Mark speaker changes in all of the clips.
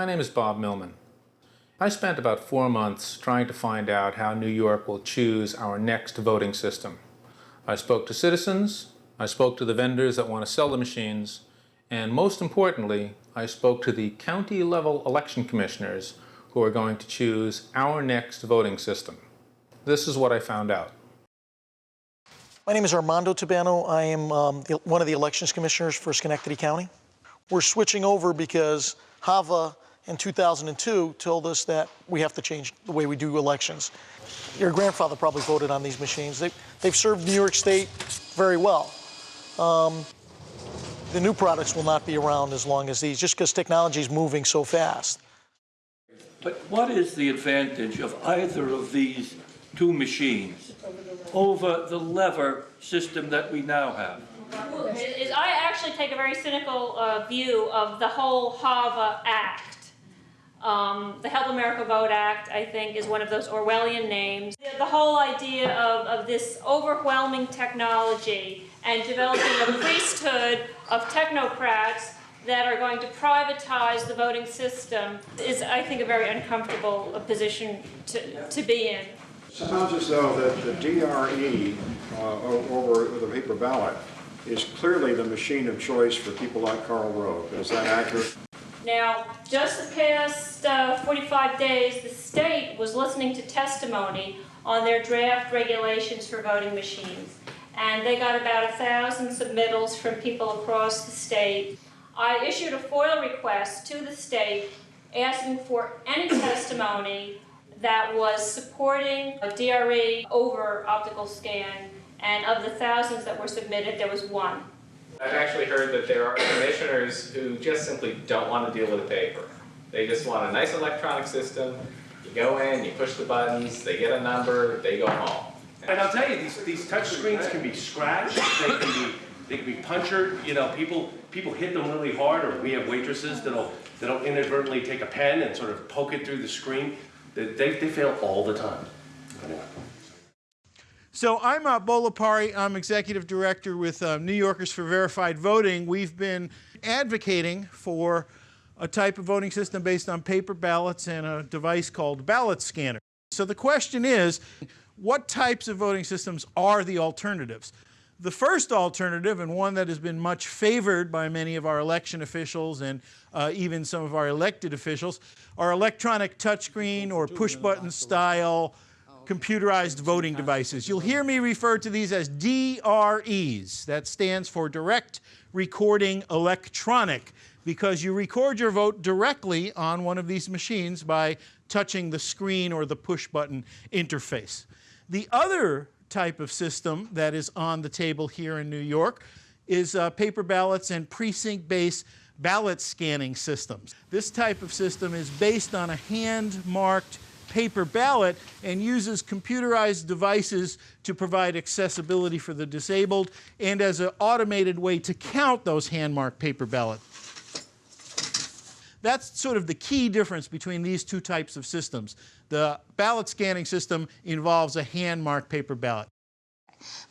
Speaker 1: My name is Bob Millman. I spent about 4 months trying to find out how New York will choose our next voting system. I spoke to citizens, I spoke to the vendors that want to sell the machines, and most importantly, I spoke to the county-level election commissioners who are going to choose our next voting system. This is what I found out.
Speaker 2: My name is Armando Tabano. I am one of the elections commissioners for Schenectady County. We're switching over because HAVA in 2002 told us that we have to change the way we do elections. Your grandfather probably voted on these machines. They've served New York State very well. The new products will not be around as long as these, just because technology is moving so fast.
Speaker 3: But what is the advantage of either of these two machines over the lever system that we now have?
Speaker 4: I actually take a very cynical view of the whole HAVA Act. The Help America Vote Act, I think, is one of those Orwellian names. The whole idea of this overwhelming technology and developing a priesthood of technocrats that are going to privatize the voting system is, I think, a very uncomfortable position to be in.
Speaker 5: It sounds as though that the DRE over the paper ballot is clearly the machine of choice for people like Karl Rove. Is that accurate?
Speaker 4: Now, just the past 45 days, the state was listening to testimony on their draft regulations for voting machines. And they got about 1,000 submittals from people across the state. I issued a FOIL request to the state asking for any testimony that was supporting a DRE over optical scan. And of the thousands that were submitted, there was one.
Speaker 6: I've actually heard that there are commissioners who just simply don't want to deal with the paper. They just want a nice electronic system. You go in, you push the buttons, they get a number, they go home.
Speaker 7: And I'll tell you, these touch screens can be scratched, they can be punctured. You know, people hit them really hard, or we have waitresses that'll inadvertently take a pen and sort of poke it through the screen. They fail all the time.
Speaker 8: So I'm Bo Lipari. I'm Executive Director with New Yorkers for Verified Voting. We've been advocating for a type of voting system based on paper ballots and a device called ballot scanner. So the question is, what types of voting systems are the alternatives? The first alternative, and one that has been much favored by many of our election officials and even some of our elected officials, are electronic touchscreen or push-button style computerized voting devices. You'll hear me refer to these as DREs. That stands for Direct Recording Electronic, because you record your vote directly on one of these machines by touching the screen or the push-button interface. The other type of system that is on the table here in New York is paper ballots and precinct-based ballot scanning systems. This type of system is based on a hand-marked paper ballot and uses computerized devices to provide accessibility for the disabled and as an automated way to count those hand-marked paper ballots. That's sort of the key difference between these two types of systems. The ballot scanning system involves a hand-marked paper ballot.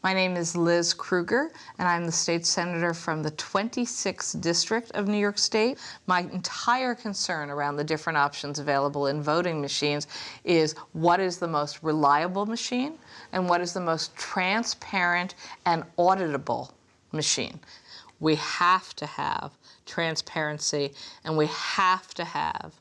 Speaker 9: My name is Liz Kruger, and I'm the state senator from the 26th District of New York State. My entire concern around the different options available in voting machines is what is the most reliable machine and what is the most transparent and auditable machine. We have to have transparency, and we have to have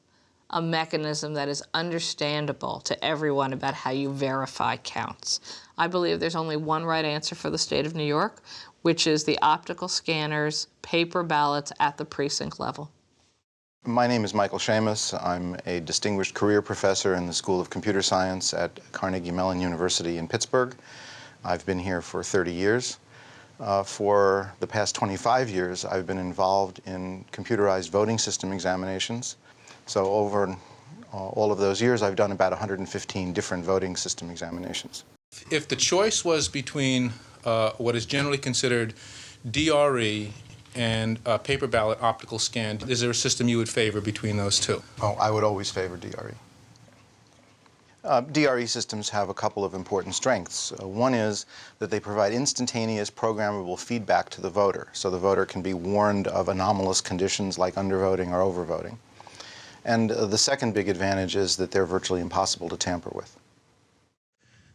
Speaker 9: a mechanism that is understandable to everyone about how you verify counts. I believe there's only one right answer for the state of New York, which is the optical scanners, paper ballots at the precinct level.
Speaker 10: My name is Michael Seamus. I'm a distinguished career professor in the School of Computer Science at Carnegie Mellon University in Pittsburgh. I've been here for 30 years. For the past 25 years, I've been involved in computerized voting system examinations. So over all of those years, I've done about 115 different voting system examinations.
Speaker 1: If the choice was between what is generally considered DRE and paper ballot optical scan, is there a system you would favor between those two?
Speaker 10: Oh, I would always favor DRE. DRE systems have a couple of important strengths. One is that they provide instantaneous programmable feedback to the voter, so the voter can be warned of anomalous conditions like undervoting or overvoting. And the second big advantage is that they're virtually impossible to tamper with.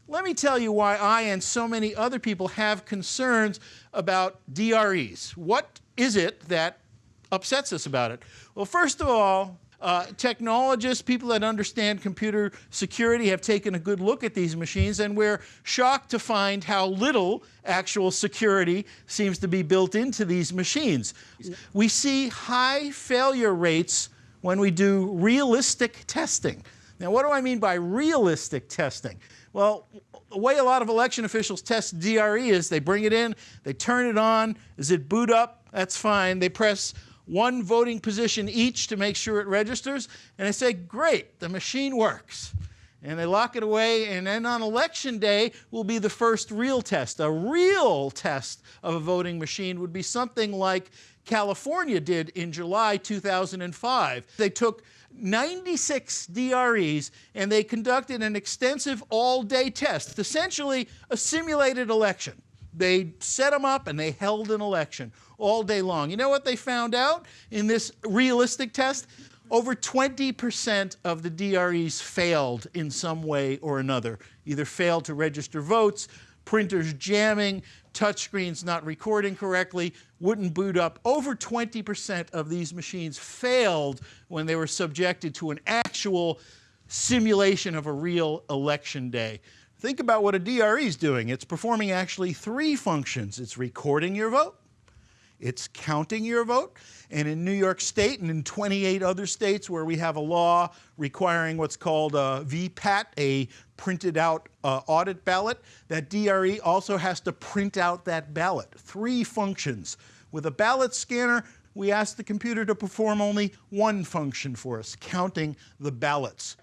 Speaker 8: Let me tell you why I and so many other people have concerns about DREs. What is it that upsets us about it? Well, first of all, technologists, people that understand computer security have taken a good look at these machines, and we're shocked to find how little actual security seems to be built into these machines. We see high failure rates when we do realistic testing. Now, what do I mean by realistic testing? Well, the way a lot of election officials test DRE is they bring it in, they turn it on. Does it boot up? That's fine. They press one voting position each to make sure it registers, and they say, great, the machine works. And they lock it away, and then on election day will be the first real test. A real test of a voting machine would be something like California did in July 2005. They took 96 DREs and they conducted an extensive all-day test, essentially a simulated election. They set them up and they held an election all day long. You know what they found out in this realistic test? Over 20% of the DREs failed in some way or another. Either failed to register votes, printers jamming, touchscreens not recording correctly, wouldn't boot up. Over 20% of these machines failed when they were subjected to an actual simulation of a real election day. Think about what a DRE is doing. It's performing actually three functions. It's recording your vote, it's counting your vote, and in New York State and in 28 other states where we have a law requiring what's called a VPAT, a printed out audit ballot, that DRE also has to print out that ballot. Three functions. With a ballot scanner, we ask the computer to perform only one function for us, counting the ballots.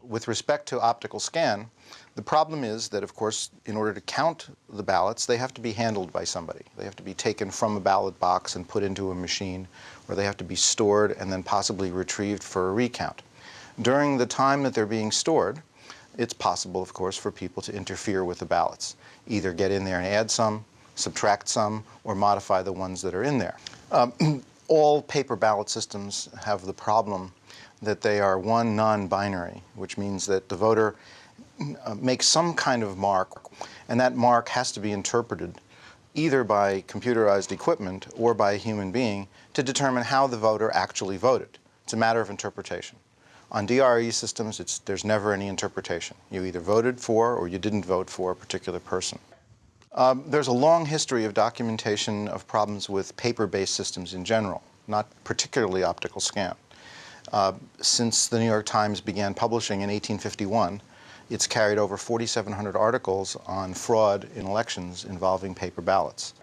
Speaker 10: With respect to optical scan, the problem is that, of course, in order to count the ballots, they have to be handled by somebody. They have to be taken from a ballot box and put into a machine, or they have to be stored and then possibly retrieved for a recount. During the time that they're being stored, it's possible, of course, for people to interfere with the ballots. Either get in there and add some, subtract some, or modify the ones that are in there. All paper ballot systems have the problem that they are one non-binary, which means that the voter makes some kind of mark, and that mark has to be interpreted either by computerized equipment or by a human being to determine how the voter actually voted. It's a matter of interpretation. On DRE systems, there's never any interpretation. You either voted for or you didn't vote for a particular person. There's a long history of documentation of problems with paper-based systems in general, not particularly optical scan. Since the New York Times began publishing in 1851, it's carried over 4,700 articles on fraud in elections involving paper ballots.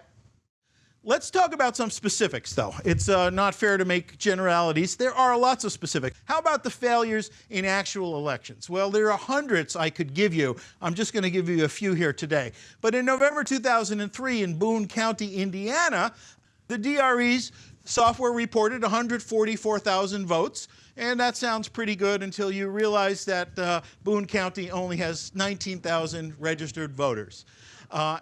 Speaker 8: Let's talk about some specifics, though. It's not fair to make generalities. There are lots of specifics. How about the failures in actual elections? Well, there are hundreds I could give you. I'm just going to give you a few here today. But in November 2003 in Boone County, Indiana, the DRE's software reported 144,000 votes. And that sounds pretty good until you realize that Boone County only has 19,000 registered voters.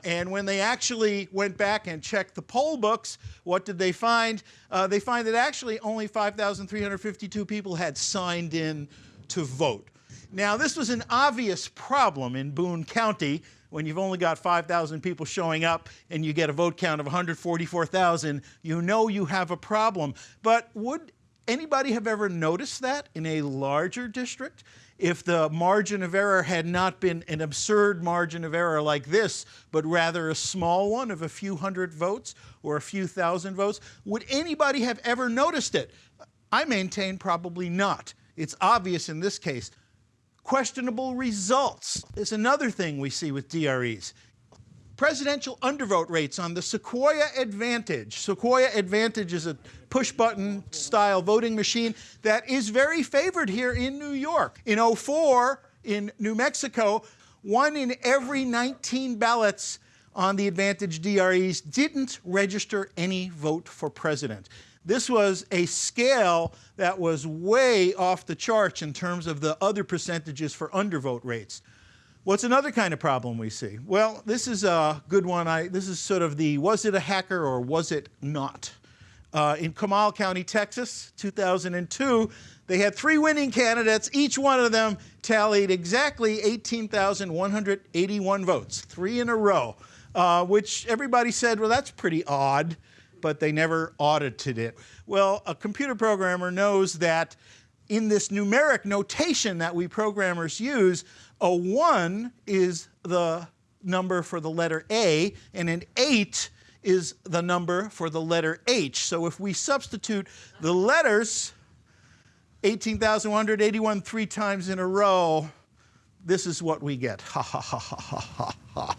Speaker 8: And when they actually went back and checked the poll books, what did they find? They find that actually only 5,352 people had signed in to vote. Now, this was an obvious problem in Boone County. When you've only got 5,000 people showing up and you get a vote count of 144,000, you know you have a problem. But would anybody have ever noticed that in a larger district? If the margin of error had not been an absurd margin of error like this, but rather a small one of a few hundred votes or a few thousand votes, would anybody have ever noticed it? I maintain probably not. It's obvious in this case. Questionable results is another thing we see with DREs. Presidential undervote rates on the Sequoia Advantage. Sequoia Advantage is a push-button style voting machine that is very favored here in New York. In 2004, in New Mexico, 1 in every 19 ballots on the Advantage DREs didn't register any vote for president. This was a scale that was way off the charts in terms of the other percentages for undervote rates. What's another kind of problem we see? Well, this is a good one. This is sort of the was it a hacker or was it not? In Comal County, Texas, 2002, They had 3 winning candidates. Each one of them tallied exactly 18,181 votes, 3 in a row, which everybody said, well, that's pretty odd, but they never audited it. Well, a computer programmer knows that in this numeric notation that we programmers use, a 1 is the number for the letter A, and an 8 is the number for the letter H. So if we substitute the letters 18,181 3 times in a row, this is what we get. Ha, ha, ha, ha, ha, ha, ha.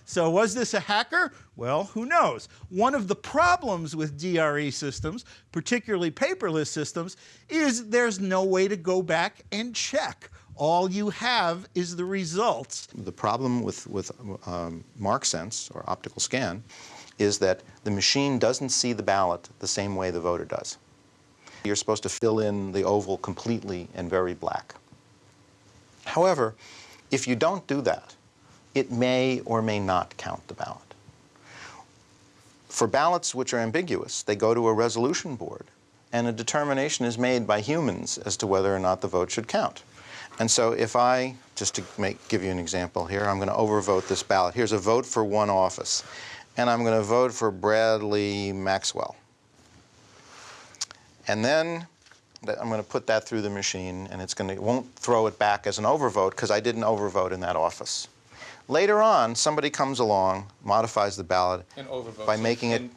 Speaker 8: So was this a hacker? Well, who knows? One of the problems with DRE systems, particularly paperless systems, is there's no way to go back and check. All you have is the results.
Speaker 10: The problem with mark sense, or optical scan, is that the machine doesn't see the ballot the same way the voter does. You're supposed to fill in the oval completely and very black. However, if you don't do that, it may or may not count the ballot. For ballots which are ambiguous, they go to a resolution board, and a determination is made by humans as to whether or not the vote should count. And so if I, just to give you an example here, I'm going to overvote this ballot. Here's a vote for one office, and I'm going to vote for Bradley Maxwell. And then I'm going to put that through the machine, and it won't throw it back as an overvote because I didn't overvote in that office. Later on, somebody comes along, modifies the ballot by making it,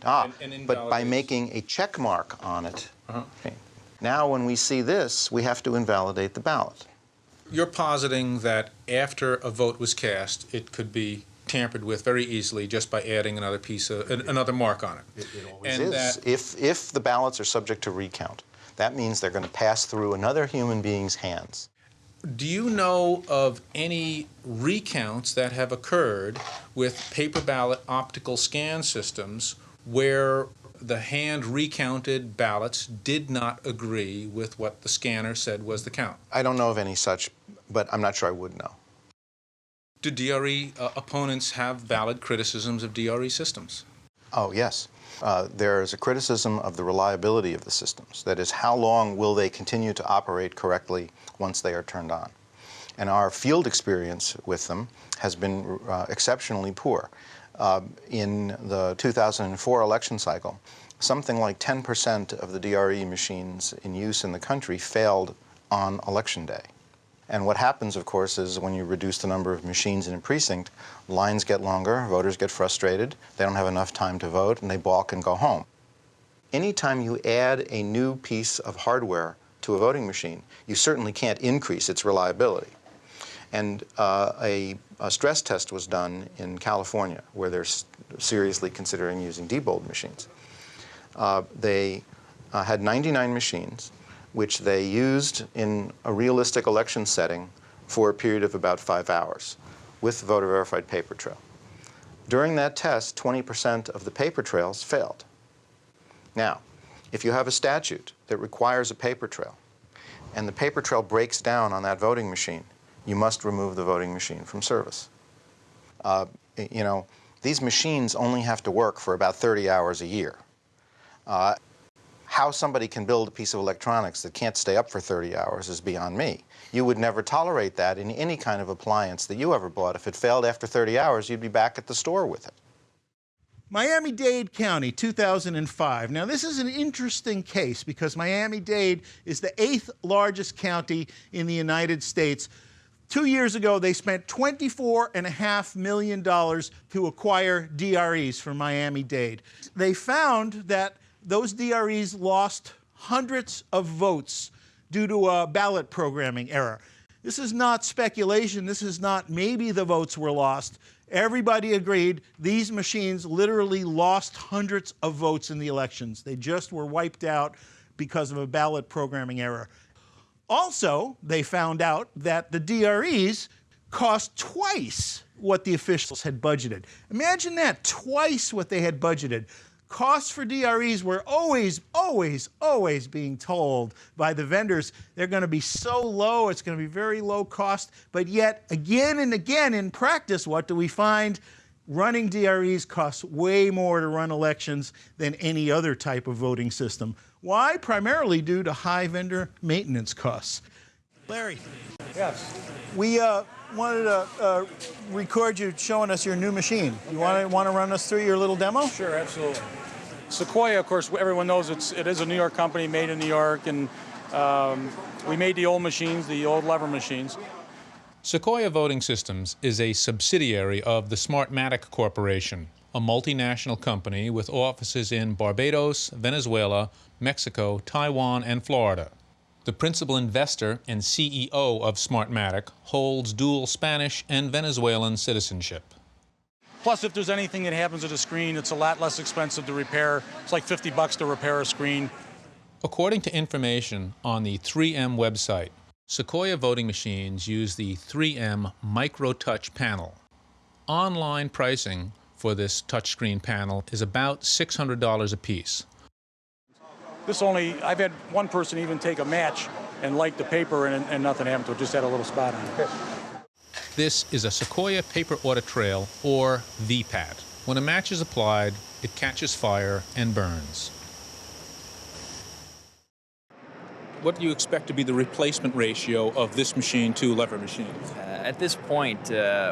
Speaker 10: but by making a check mark on it. Okay. Now when we see this, we have to invalidate the ballot.
Speaker 1: You're positing that after a vote was cast, it could be tampered with very easily just by adding another piece of another mark on it.
Speaker 10: It always is. If the ballots are subject to recount, that means they're going to pass through another human being's hands.
Speaker 1: Do you know of any recounts that have occurred with paper ballot optical scan systems where the hand recounted ballots did not agree with what the scanner said was the count?
Speaker 10: I don't know of any such, but I'm not sure I would know.
Speaker 1: Do DRE opponents have valid criticisms of DRE systems?
Speaker 10: Oh, yes. There is a criticism of the reliability of the systems. That is, how long will they continue to operate correctly once they are turned on? And our field experience with them has been exceptionally poor. In the 2004 election cycle, something like 10% of the DRE machines in use in the country failed on election day. And what happens, of course, is when you reduce the number of machines in a precinct, lines get longer, voters get frustrated, they don't have enough time to vote, and they balk and go home. Anytime you add a new piece of hardware to a voting machine, you certainly can't increase its reliability. And a stress test was done in California, where they're seriously considering using debold machines. They had 99 machines, which they used in a realistic election setting for a period of about 5 hours with voter-verified paper trail. During that test, 20% of the paper trails failed. Now, if you have a statute that requires a paper trail and the paper trail breaks down on that voting machine, you must remove the voting machine from service. You know, these machines only have to work for about 30 hours a year. How somebody can build a piece of electronics that can't stay up for 30 hours is beyond me. You would never tolerate that in any kind of appliance that you ever bought. If it failed after 30 hours, you'd be back at the store with it.
Speaker 8: Miami-Dade County, 2005. Now, this is an interesting case because Miami-Dade is the 8th largest county in the United States. 2 years ago, they spent $24.5 million to acquire DREs from Miami-Dade. They found that those DREs lost hundreds of votes due to a ballot programming error. This is not speculation. This is not maybe the votes were lost. Everybody agreed these machines literally lost hundreds of votes in the elections. They just were wiped out because of a ballot programming error. Also, they found out that the DREs cost twice what the officials had budgeted. Imagine that, twice what they had budgeted. Costs for DREs were always being told by the vendors they're going to be so low, it's going to be very low cost. But yet, again and again in practice, what do we find? running DREs costs way more to run elections than any other type of voting system. Why? Primarily due to high vendor maintenance costs. Larry.
Speaker 11: Yes.
Speaker 8: We wanted to record you showing us your new machine. You want to run us through your little demo?
Speaker 11: Sure, absolutely. Sequoia, of course, everyone knows it is a New York company made in New York, and we made the old machines, the old lever machines.
Speaker 1: Sequoia Voting Systems is a subsidiary of the Smartmatic Corporation, a multinational company with offices in Barbados, Venezuela, Mexico, Taiwan, and Florida. The principal investor and CEO of Smartmatic holds dual Spanish and Venezuelan citizenship.
Speaker 11: Plus, if there's anything that happens to the screen, it's a lot less expensive to repair. It's like $50 to repair a screen.
Speaker 1: According to information on the 3M website, Sequoia voting machines use the 3M Micro-Touch panel. Online pricing for this touchscreen panel is about $600 a piece.
Speaker 11: I've had one person even take a match and light the paper and nothing happened to it, just had a little spot on it.
Speaker 1: This is a Sequoia paper audit trail, or VPAT. When a match is applied, it catches fire and burns. What do you expect to be the replacement ratio of this machine to lever machines?
Speaker 12: At this point,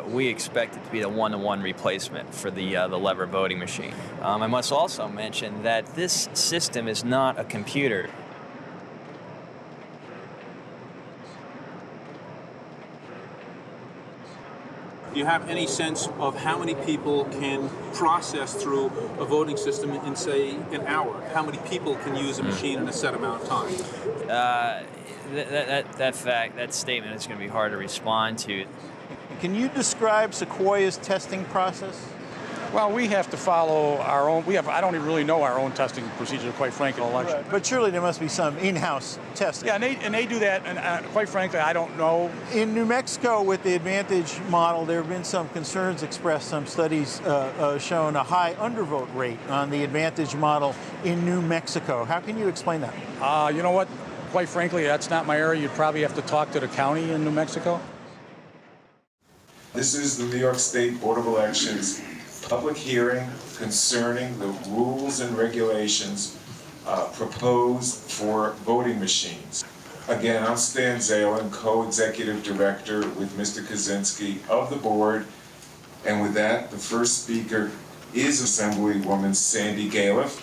Speaker 12: we expect it to be the one-to-one replacement for the lever voting machine. I must also mention that this system is not a computer.
Speaker 1: Do you have any sense of how many people can process through a voting system in, say, an hour? How many people can use a machine in a set amount of time?
Speaker 12: That statement is going to be hard to respond to.
Speaker 8: Can you describe Sequoia's testing process?
Speaker 11: Well, we have to follow our own. I don't even really know our own testing procedure, quite frankly, in election.
Speaker 8: Right. But surely there must be some in-house testing.
Speaker 11: Yeah, and they do that, and quite frankly, I don't know.
Speaker 8: In New Mexico, with the Advantage model, there have been some concerns expressed, some studies shown a high undervote rate on the Advantage model in New Mexico. How can you explain that?
Speaker 11: You know what? Quite frankly, that's not my area. You'd probably have to talk to the county in New Mexico.
Speaker 13: This is the New York State Board of Elections public hearing concerning the rules and regulations proposed for voting machines. Again, I'm Stan Zalen, co-executive director with Mr. Kaczynski of the board. And with that, the first speaker is Assemblywoman Sandy Galiff.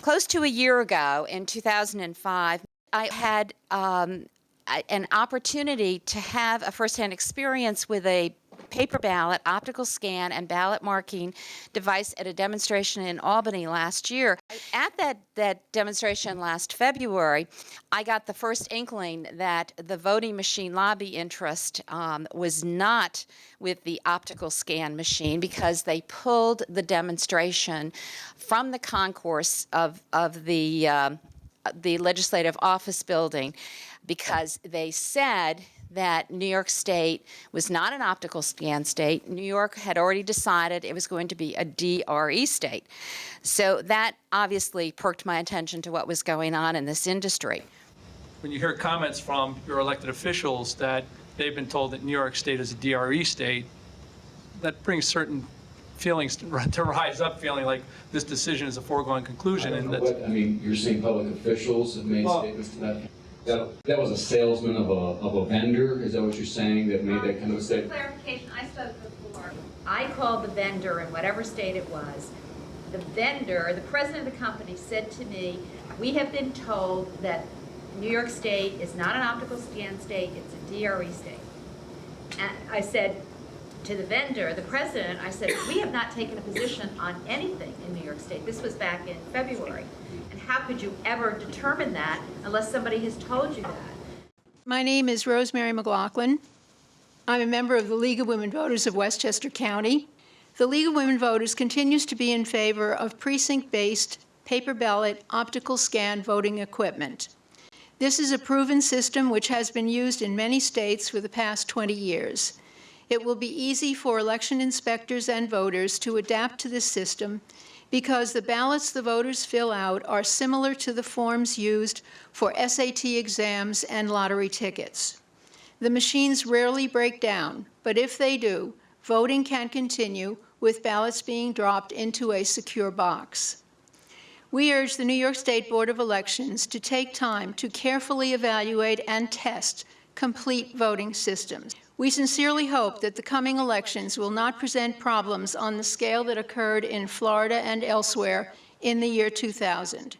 Speaker 14: Close to a year ago, in 2005, I had an opportunity to have a firsthand experience with a paper ballot, optical scan, and ballot marking device at a demonstration in Albany last year. At that demonstration last February, I got the first inkling that the voting machine lobby interest was not with the optical scan machine, because they pulled the demonstration from the concourse of the Legislative Office Building, because they said that New York State was not an optical scan state. New York had already decided it was going to be a DRE state. So that obviously perked my attention to what was going on in this industry.
Speaker 3: When you hear comments from your elected officials that they've been told that New York State is a DRE state, that brings certain feelings to rise up, feeling like this decision is a foregone conclusion.
Speaker 15: I mean, you're saying public officials have made statements to that. That was a salesman of a vendor? Is that what you're saying, that made that kind of a statement?
Speaker 16: Clarification, I spoke before. I called the vendor in whatever state it was. The vendor, the president of the company, said to me, we have been told that New York State is not an optical scan state, it's a DRE state. And I said to the vendor, the president, I said, we have not taken a position on anything in New York State. This was back in February. And how could you ever determine that unless somebody has told you that?
Speaker 17: My name is Rosemary McLaughlin. I'm a member of the League of Women Voters of Westchester County. The League of Women Voters continues to be in favor of precinct-based paper ballot optical scan voting equipment. This is a proven system which has been used in many states for the past 20 years. It will be easy for election inspectors and voters to adapt to this system, because the ballots the voters fill out are similar to the forms used for SAT exams and lottery tickets. The machines rarely break down, but if they do, voting can continue with ballots being dropped into a secure box. We urge the New York State Board of Elections to take time to carefully evaluate and test complete voting systems. We sincerely hope that the coming elections will not present problems on the scale that occurred in Florida and elsewhere in the year 2000.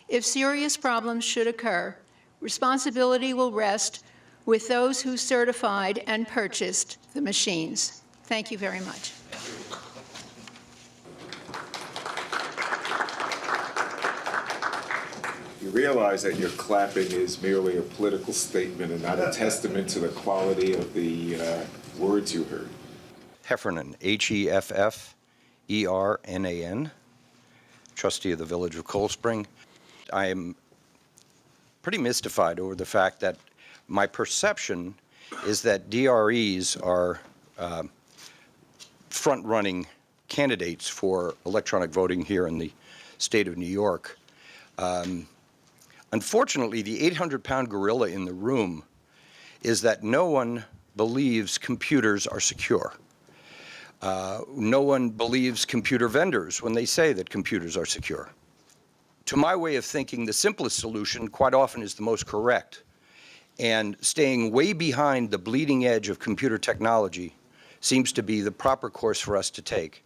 Speaker 17: If serious problems should occur, responsibility will rest with those who certified and purchased the machines. Thank you very much.
Speaker 13: You realize that your clapping is merely a political statement and not a testament to the quality of the words you heard.
Speaker 18: Heffernan, H-E-F-F-E-R-N-A-N, trustee of the Village of Cold Spring. I am pretty mystified over the fact that my perception is that DREs are front-running candidates for electronic voting here in the state of New York. Unfortunately, the 800-pound gorilla in the room is that no one believes computers are secure. No one believes computer vendors when they say that computers are secure. To my way of thinking, the simplest solution quite often is the most correct. And staying way behind the bleeding edge of computer technology seems to be the proper course for us to take.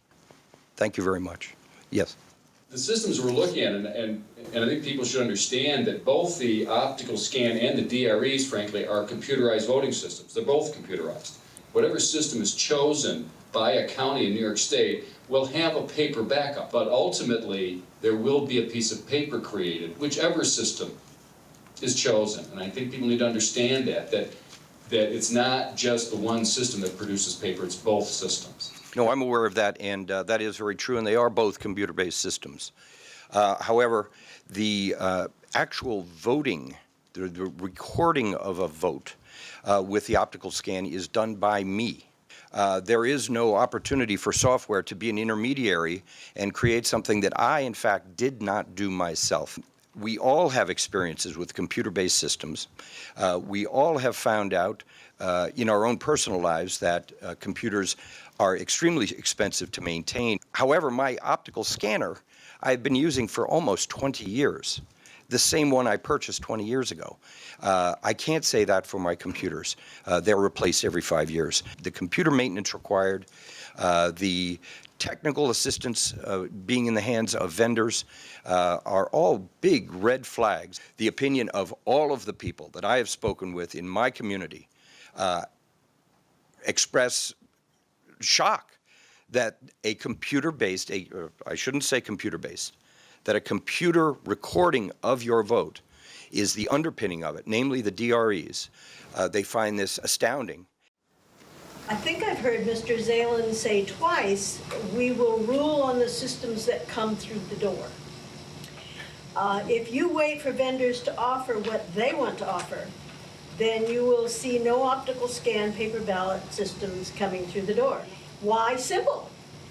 Speaker 18: Thank you very much. Yes.
Speaker 15: The systems we're looking at, and I think people should understand that both the optical scan and the DREs, frankly, are computerized voting systems. They're both computerized. Whatever system is chosen by a county in New York State will have a paper backup, but ultimately there will be a piece of paper created, whichever system is chosen. And I think people need to understand that it's not just the one system that produces paper, it's both systems.
Speaker 18: No, I'm aware of that, and that is very true, and they are both computer-based systems. However, the actual voting, the recording of a vote with the optical scan is done by me. There is no opportunity for software to be an intermediary and create something that I, in fact, did not do myself. We all have experiences with computer-based systems. We all have found out in our own personal lives that computers are extremely expensive to maintain. However, my optical scanner I've been using for almost 20 years, the same one I purchased 20 years ago. I can't say that for my computers. They're replaced every 5 years. The computer maintenance required, the technical assistance being in the hands of vendors are all big red flags. The opinion of all of the people that I have spoken with in my community express shock that a computer-based, I shouldn't say computer-based, that a computer recording of your vote is the underpinning of it, namely the DREs. They find this astounding.
Speaker 19: I think I've heard Mr. Zalen say twice, we will rule on the systems that come through the door. If you wait for vendors to offer what they want to offer, then you will see no optical scan paper ballot systems coming through the door. Why? Simple.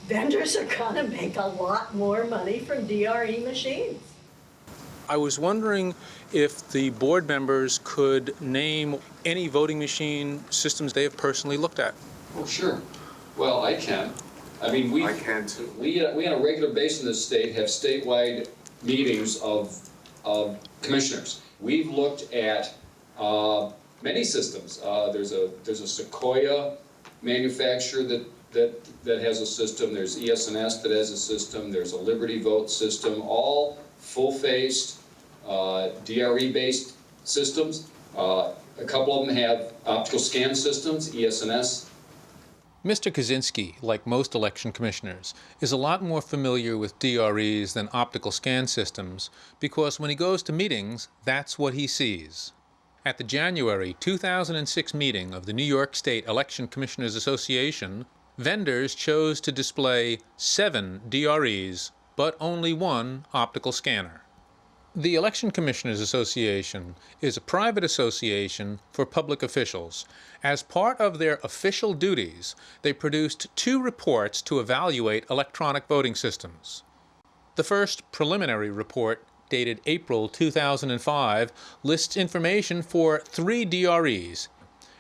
Speaker 19: Vendors are going to make a lot more money from DRE machines.
Speaker 1: I was wondering if the board members could name any voting machine systems they have personally looked at.
Speaker 15: Oh, sure. Well, I can. I mean, we on a regular basis in this state have statewide meetings of commissioners. We've looked at many systems. There's a Sequoia manufacturer that has a system. There's ES&S that has a system. There's a Liberty Vote system. All full-faced DRE-based systems. A couple of them have optical scan systems, ES&S.
Speaker 1: Mr. Kaczynski, like most election commissioners, is a lot more familiar with DREs than optical scan systems because when he goes to meetings, that's what he sees. At the January 2006 meeting of the New York State Election Commissioners Association, vendors chose to display 7 DREs, but only 1 optical scanner. The Election Commissioners Association is a private association for public officials. As part of their official duties, they produced 2 reports to evaluate electronic voting systems. The first preliminary report, dated April 2005, lists information for 3 DREs.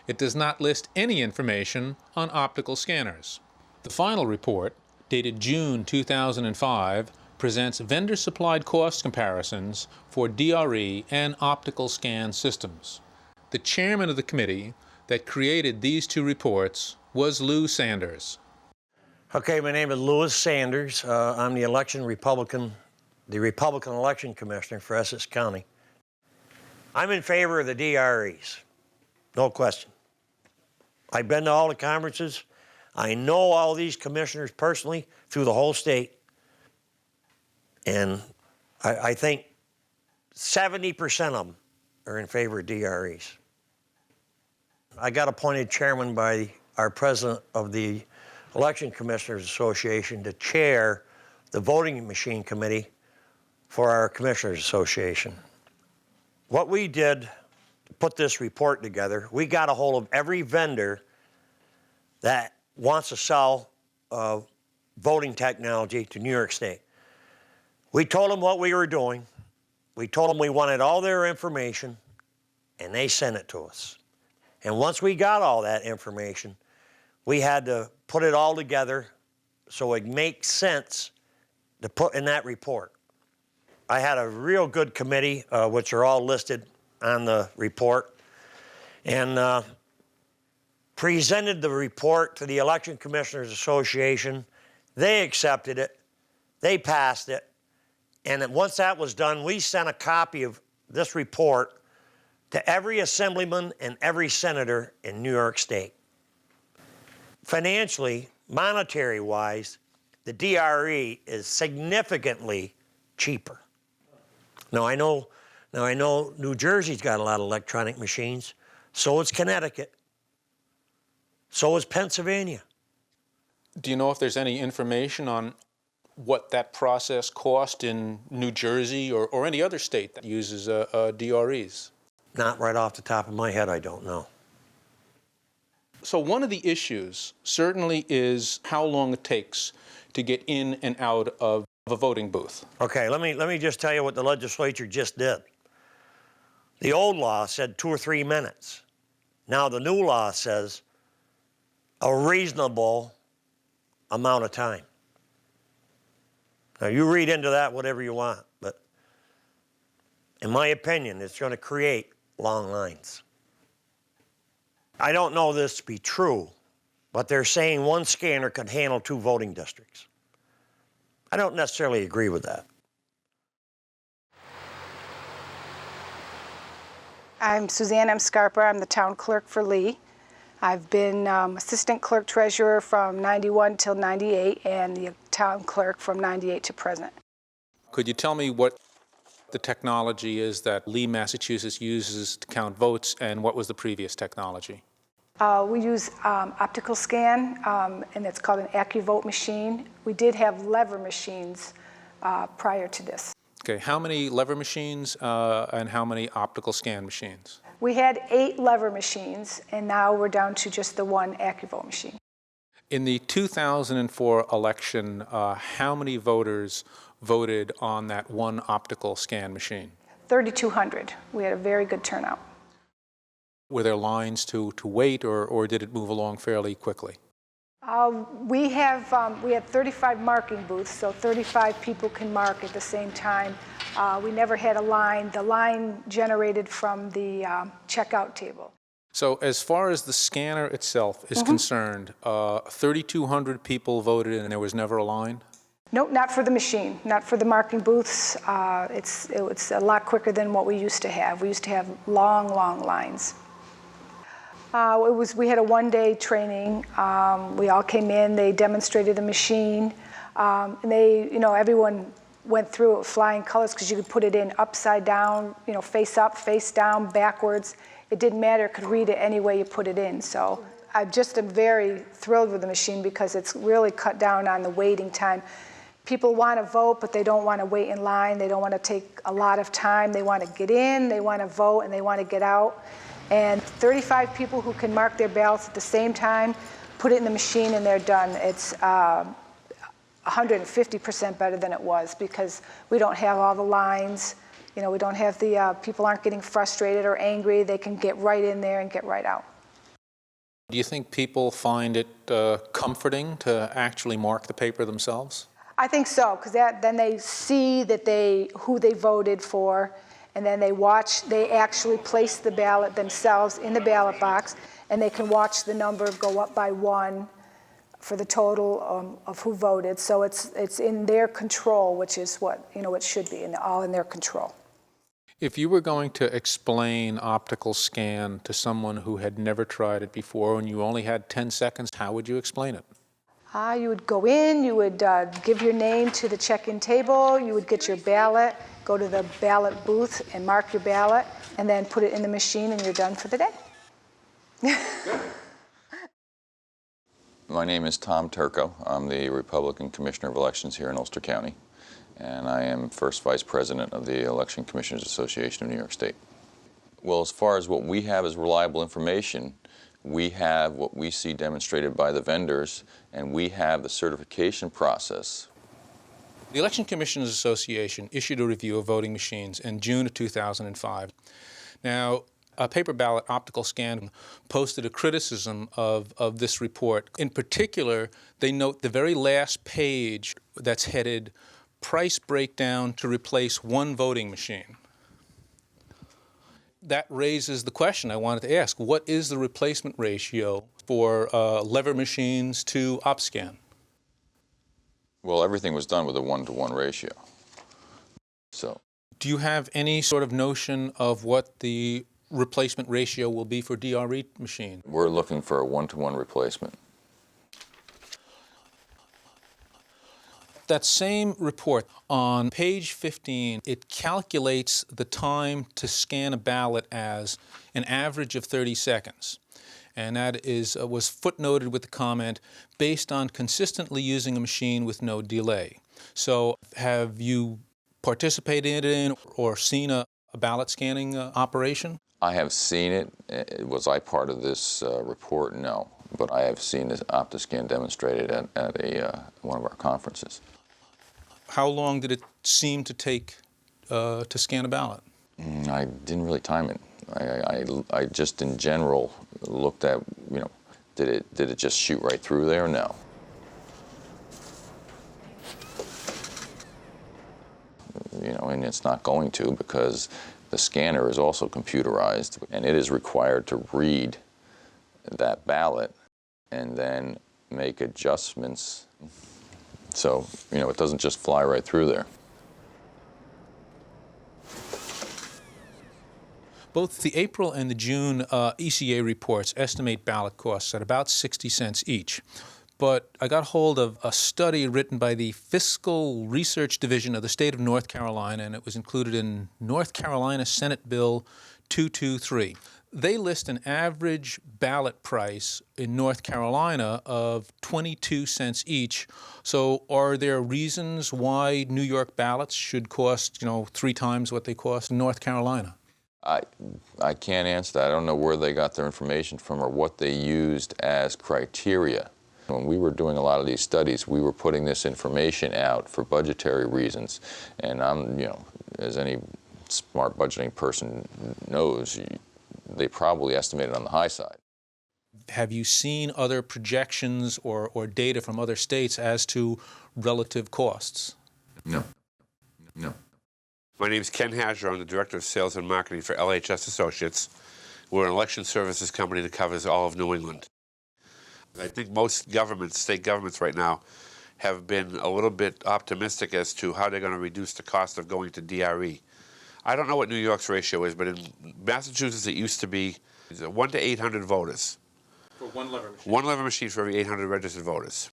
Speaker 1: It does not list any information on optical scanners. The final report, dated June 2005, presents vendor-supplied cost comparisons for DRE and optical scan systems. The chairman of the committee that created these two reports was Lou Sanders.
Speaker 20: Okay, my name is Louis Sanders. I'm the Republican Election Commissioner for Essex County. I'm in favor of the DREs, no question. I've been to all the conferences. I know all these commissioners personally through the whole state. And I think 70% of them are in favor of DREs. I got appointed chairman by our president of the Election Commissioners Association to chair the voting machine committee for our Commissioners Association. What we did to put this report together, we got a hold of every vendor that wants to sell voting technology to New York State. We told them what we were doing. We told them we wanted all their information, and they sent it to us. And once we got all that information, we had to put it all together so it makes sense to put in that report. I had a real good committee, which are all listed on the report, and presented the report to the Election Commissioners Association. They accepted it, they passed it, and then once that was done, we sent a copy of this report to every assemblyman and every senator in New York State. Financially, monetary-wise, the DRE is significantly cheaper. Now I know New Jersey's got a lot of electronic machines, so is Connecticut, so is Pennsylvania.
Speaker 1: Do you know if there's any information on what that process cost in New Jersey or any other state that uses DREs?
Speaker 20: Not right off the top of my head, I don't know.
Speaker 1: So one of the issues certainly is how long it takes to get in and out of a voting booth.
Speaker 20: Okay, let me just tell you what the legislature just did. The old law said 2 or 3 minutes. Now the new law says a reasonable amount of time. Now you read into that whatever you want, but in my opinion, it's going to create long lines. I don't know this to be true, but they're saying one scanner could handle 2 voting districts. I don't necessarily agree with that.
Speaker 21: I'm Suzanne M. Scarpa. I'm the town clerk for Lee. I've been assistant clerk treasurer from 91 till 98 and the town clerk from 98 to present.
Speaker 1: Could you tell me what the technology is that Lee, Massachusetts uses to count votes, and what was the previous technology?
Speaker 21: We use optical scan, and it's called an AccuVote machine. We did have lever machines prior to this.
Speaker 1: Okay, how many lever machines and how many optical scan machines?
Speaker 21: We had 8 lever machines, and now we're down to just the one AccuVote machine.
Speaker 1: In the 2004 election, how many voters voted on that one optical scan machine?
Speaker 21: 3,200. We had a very good turnout.
Speaker 1: Were there lines to wait, or did it move along fairly quickly?
Speaker 21: We had 35 marking booths, so 35 people can mark at the same time. We never had a line. The line generated from the checkout table.
Speaker 1: So as far as the scanner itself is concerned, 3,200 people voted and there was never a line?
Speaker 21: No, not for the machine, not for the marking booths. It's a lot quicker than what we used to have. We used to have long, long lines. We had a one-day training. We all came in, they demonstrated the machine. And everyone went through it with flying colors because you could put it in upside down, face up, face down, backwards. It didn't matter, it could read it any way you put it in. So I just am very thrilled with the machine because it's really cut down on the waiting time. People want to vote, but they don't want to wait in line. They don't want to take a lot of time. They want to get in, they want to vote, and they want to get out. And 35 people who can mark their ballots at the same time, put it in the machine, and they're done. It's 150% better than it was because we don't have all the lines. We don't have the, people aren't getting frustrated or angry. They can get right in there and get right out.
Speaker 1: Do you think people find it comforting to actually mark the paper themselves?
Speaker 21: I think so, because then they see that who they voted for, and then they actually place the ballot themselves in the ballot box, and they can watch the number go up by 1 for the total of who voted. So it's in their control, which is what it should be, and all in their control.
Speaker 1: If you were going to explain optical scan to someone who had never tried it before and you only had 10 seconds, how would you explain it?
Speaker 21: You would go in, you would give your name to the check-in table, you would get your ballot, go to the ballot booth and mark your ballot, and then put it in the machine and you're done for the day.
Speaker 2: My name is Tom Turco. I'm the Republican Commissioner of Elections here in Ulster County, and I am first Vice President of the Election Commissioners Association of New York State. Well, as far as what we have as reliable information, we have what we see demonstrated by the vendors, and we have the certification process.
Speaker 1: The Election Commissioners Association issued a review of voting machines in June of 2005. Now, a paper ballot optical scan posted a criticism of this report. In particular, they note the very last page that's headed "Price Breakdown to Replace One Voting Machine." That raises the question I wanted to ask. What is the replacement ratio for lever machines to OpScan?
Speaker 2: Well, everything was done with a 1-to-1 ratio. So,
Speaker 1: do you have any sort of notion of what the replacement ratio will be for DRE machines?
Speaker 2: we're looking for a 1-to-1 replacement.
Speaker 1: That same report, on page 15, it calculates the time to scan a ballot as an average of 30 seconds. And that was footnoted with the comment, based on consistently using a machine with no delay. So have you participated in or seen a ballot scanning operation?
Speaker 2: I have seen it. Was I part of this report? No. But I have seen this OptiScan demonstrated at one of our conferences.
Speaker 1: How long did it seem to take to scan a ballot?
Speaker 2: I didn't really time it. I just in general looked at, did it just shoot right through there? No. And it's not going to, because the scanner is also computerized, and it is required to read that ballot and then make adjustments. So, it doesn't just fly right through there.
Speaker 1: Both the April and the June ECA reports estimate ballot costs at about 60 cents each. But I got hold of a study written by the Fiscal Research Division of the state of North Carolina, and it was included in North Carolina Senate Bill 223. They list an average ballot price in North Carolina of 22 cents each. So are there reasons why New York ballots should cost, 3 times what they cost in North Carolina?
Speaker 2: I can't answer that. I don't know where they got their information from or what they used as criteria. When we were doing a lot of these studies, we were putting this information out for budgetary reasons. And as any smart budgeting person knows, they probably estimated on the high side.
Speaker 1: Have you seen other projections or data from other states as to relative costs?
Speaker 2: No.
Speaker 22: My name is Ken Hasher. I'm the Director of Sales and Marketing for LHS Associates. We're an election services company that covers all of New England. I think most governments, state governments right now, have been a little bit optimistic as to how they're going to reduce the cost of going to DRE. I don't know what New York's ratio is, but in Massachusetts it used to be 1 to 800 voters.
Speaker 1: For one lever machine?
Speaker 22: One lever machine for every 800 registered voters.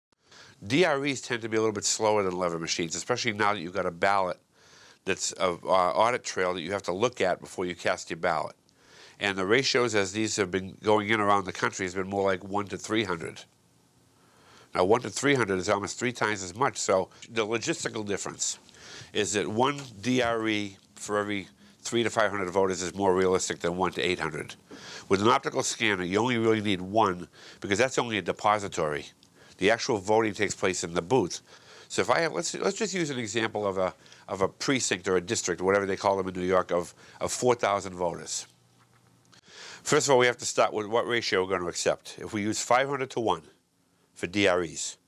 Speaker 22: DREs tend to be a little bit slower than lever machines, especially now that you've got a ballot that's an audit trail that you have to look at before you cast your ballot. And the ratios, as these have been going in around the country, has been more like 1 to 300. Now, 1 to 300 is almost 3 times as much. So the logistical difference is that 1 DRE for every 300 to 500 voters is more realistic than 1 to 800. With an optical scanner, you only really need 1 because that's only a depository. The actual voting takes place in the booth. So if I have, let's just use an example of a precinct or a district, whatever they call them in New York, of 4,000 voters. First of all, we have to start with what ratio we're going to accept. If we use 500 to 1 for DREs,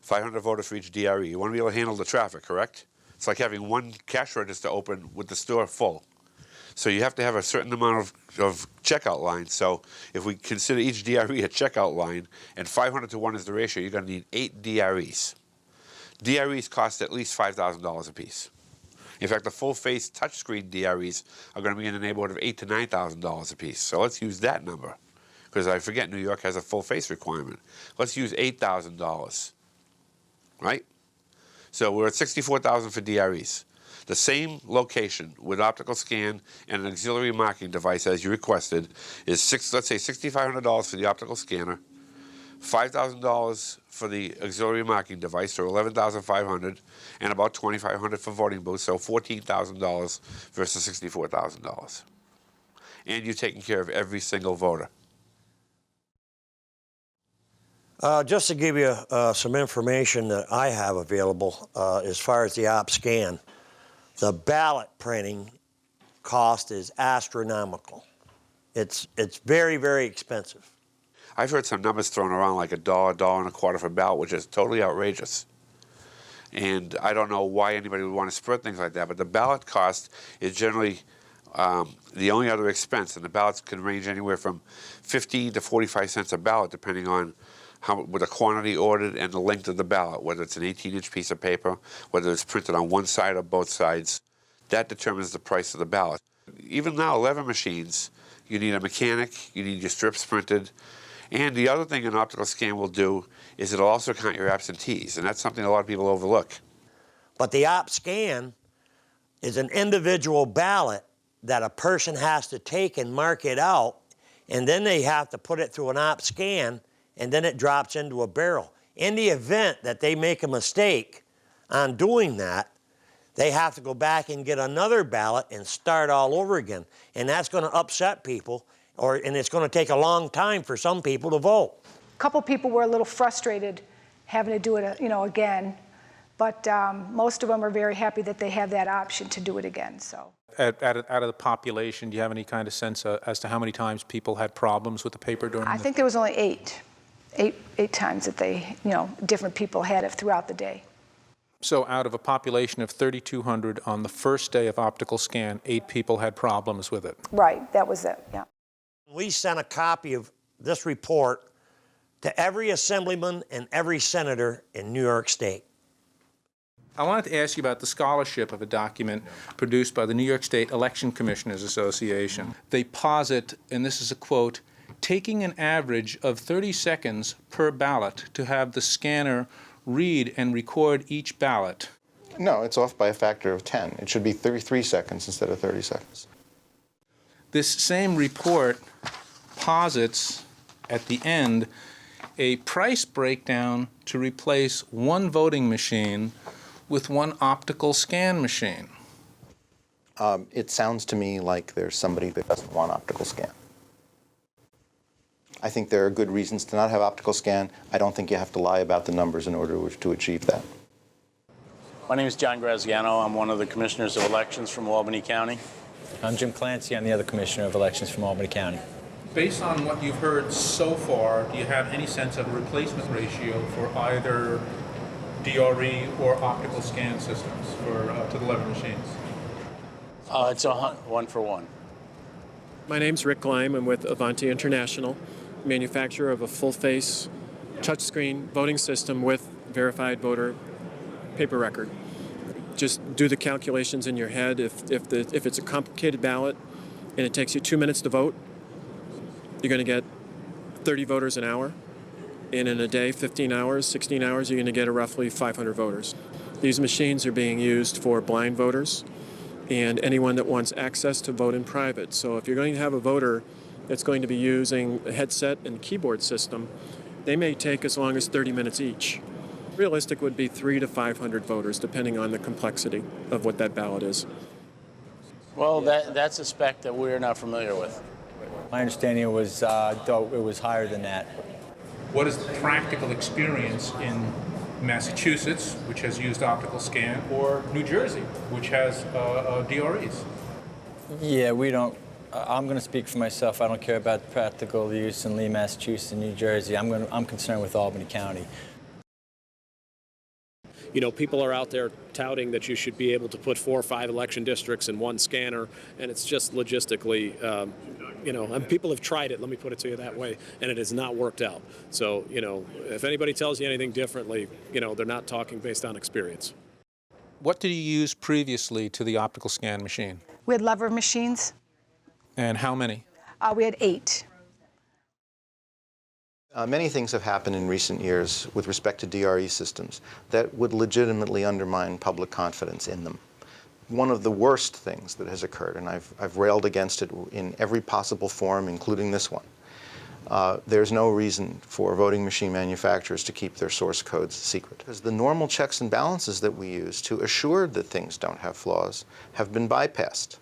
Speaker 22: 500 voters for each DRE, you want to be able to handle the traffic, correct? It's like having one cash register open with the store full. So you have to have a certain amount of checkout lines. So if we consider each DRE a checkout line, and 500 to 1 is the ratio, you're going to need 8 DREs. DREs cost at least $5,000 a piece. In fact, the full-face touchscreen DREs are going to be in the neighborhood of $8,000 to $9,000 a piece. So let's use that number, because I forget New York has a full-face requirement. Let's use $8,000, right? So we're at $64,000 for DREs. The same location with optical scan and an auxiliary marking device as you requested is let's say $6,500 for the optical scanner, $5,000 for the auxiliary marking device, so $11,500, and about $2,500 for voting booths, so $14,000 versus $64,000. And you're taking care of every single voter.
Speaker 20: Just to give you some information that I have available as far as the op scan, the ballot printing cost is astronomical. It's very, very expensive.
Speaker 22: I've heard some numbers thrown around like $1, $1.25 for a ballot, which is totally outrageous. And I don't know why anybody would want to spread things like that, but the ballot cost is generally the only other expense, and the ballots can range anywhere from 15 to 45 cents a ballot, depending on with the quantity ordered and the length of the ballot, whether it's an 18-inch piece of paper, whether it's printed on one side or both sides. That determines the price of the ballot. Even now, lever machines, you need a mechanic, you need your strips printed, and the other thing an optical scan will do is it'll also count your absentees, and that's something a lot of people overlook.
Speaker 20: But the op scan is an individual ballot that a person has to take and mark it out, and then they have to put it through an op scan, and then it drops into a barrel. In the event that they make a mistake on doing that, they have to go back and get another ballot and start all over again. And that's going to upset people, and it's going to take a long time for some people to vote.
Speaker 21: A couple people were a little frustrated having to do it, again, but most of them are very happy that they have that option to do it again. So,
Speaker 1: out of the population, do you have any kind of sense as to how many times people had problems with the paper during?
Speaker 21: I think there was only eight times that they, different people had it throughout the day.
Speaker 1: So out of a population of 3,200 on the first day of optical scan, 8 people had problems with it.
Speaker 21: Right, that was it, yeah.
Speaker 20: We sent a copy of this report to every assemblyman and every senator in New York State.
Speaker 1: I wanted to ask you about the scholarship of a document produced by the New York State Election Commissioners Association. They posit, and this is a quote, taking an average of 30 seconds per ballot to have the scanner read and record each ballot.
Speaker 10: No, it's off by a factor of 10. It should be 33 seconds instead of 30 seconds.
Speaker 1: This same report posits at the end a price breakdown to replace one voting machine with one optical scan machine.
Speaker 10: It sounds to me like there's somebody that doesn't want optical scan. I think there are good reasons to not have optical scan. I don't think you have to lie about the numbers in order to achieve that.
Speaker 4: My name is John Graziano. I'm one of the commissioners of elections from Albany County.
Speaker 5: I'm Jim Clancy. I'm the other commissioner of elections from Albany County.
Speaker 1: Based on what you've heard so far, do you have any sense of a replacement ratio for either DRE or optical scan systems to the lever machines?
Speaker 4: It's a 1 for 1.
Speaker 23: My name's Rick Gleim. I'm with Avanti International, manufacturer of a full-face touchscreen voting system with verified voter paper record. Just do the calculations in your head. If it's a complicated ballot and it takes you 2 minutes to vote, you're going to get 30 voters an hour. And in a day, 15 hours, 16 hours, you're going to get roughly 500 voters. These machines are being used for blind voters and anyone that wants access to vote in private. So if you're going to have a voter that's going to be using a headset and keyboard system, they may take as long as 30 minutes each. Realistic would be 300 to 500 voters, depending on the complexity of what that ballot is.
Speaker 4: Well, that's a spec that we're not familiar with.
Speaker 5: My understanding was it was higher than that.
Speaker 1: What is the practical experience in Massachusetts, which has used optical scan, or New Jersey, which has DREs?
Speaker 5: Yeah, we don't I'm going to speak for myself. I don't care about practical use in Lee, Massachusetts, and New Jersey. I'm concerned with Albany County.
Speaker 6: You know, people are out there touting that you should be able to put 4 or 5 election districts in one scanner, and it's just logistically, you know, and people have tried it, let me put it to you that way, and it has not worked out. So, you know, if anybody tells you anything differently, you know, they're not talking based on experience.
Speaker 1: What did you use previously to the optical scan machine?
Speaker 21: We had lever machines.
Speaker 1: And how many?
Speaker 21: We had 8.
Speaker 10: Many things have happened in recent years with respect to DRE systems that would legitimately undermine public confidence in them. One of the worst things that has occurred, and I've railed against it in every possible forum, including this one, there's no reason for voting machine manufacturers to keep their source codes secret. Because the normal checks and balances that we use to assure that things don't have flaws have been bypassed.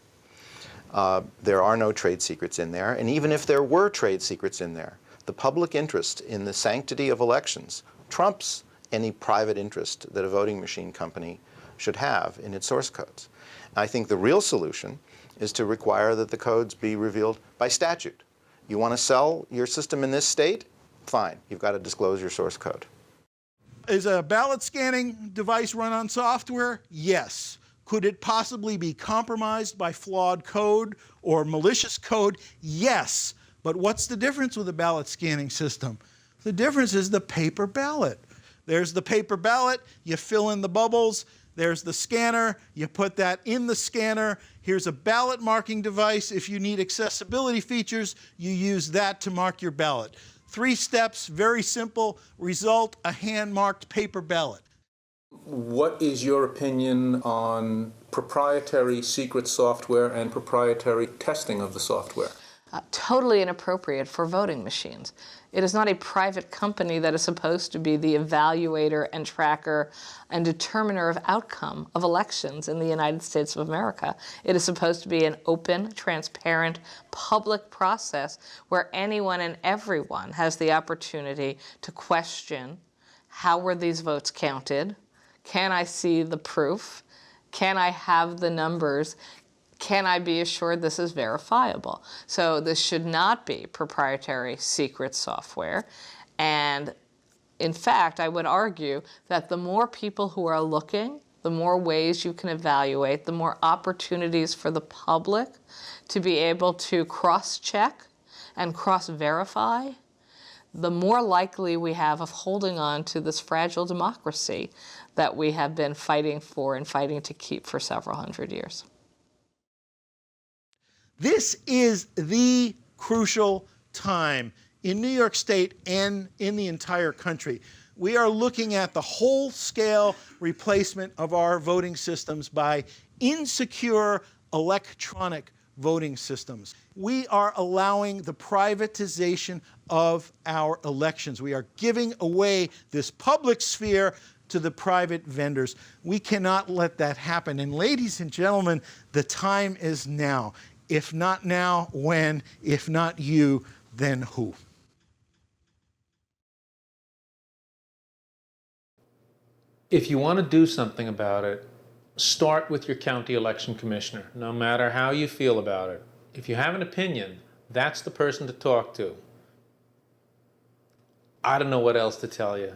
Speaker 10: There are no trade secrets in there, and even if there were trade secrets in there, the public interest in the sanctity of elections trumps any private interest that a voting machine company should have in its source codes. I think the real solution is to require that the codes be revealed by statute. You want to sell your system in this state? Fine, you've got to disclose your source code.
Speaker 8: Is a ballot scanning device run on software? Yes. Could it possibly be compromised by flawed code or malicious code? Yes. But what's the difference with a ballot scanning system? The difference is the paper ballot. There's the paper ballot, you fill in the bubbles. There's the scanner, you put that in the scanner. Here's a ballot marking device. If you need accessibility features, you use that to mark your ballot. 3 steps, very simple. Result, a hand-marked paper ballot.
Speaker 1: What is your opinion on proprietary secret software and proprietary testing of the software?
Speaker 7: Totally inappropriate for voting machines. It is not a private company that is supposed to be the evaluator and tracker and determiner of outcome of elections in the United States of America. It is supposed to be an open, transparent, public process where anyone and everyone has the opportunity to question, how were these votes counted? Can I see the proof? Can I have the numbers? Can I be assured this is verifiable? So this should not be proprietary secret software. And in fact, I would argue that the more people who are looking, the more ways you can evaluate, the more opportunities for the public to be able to cross-check and cross-verify, the more likely we have of holding on to this fragile democracy that we have been fighting for and fighting to keep for several hundred years.
Speaker 8: This is the crucial time in New York State and in the entire country. We are looking at the whole-scale replacement of our voting systems by insecure electronic voting systems. We are allowing the privatization of our elections. We are giving away this public sphere to the private vendors. We cannot let that happen. And ladies and gentlemen, the time is now. If not now, when? If not you, then who?
Speaker 1: If you want to do something about it, start with your county election commissioner, no matter how you feel about it. If you have an opinion, that's the person to talk to. I don't know what else to tell you.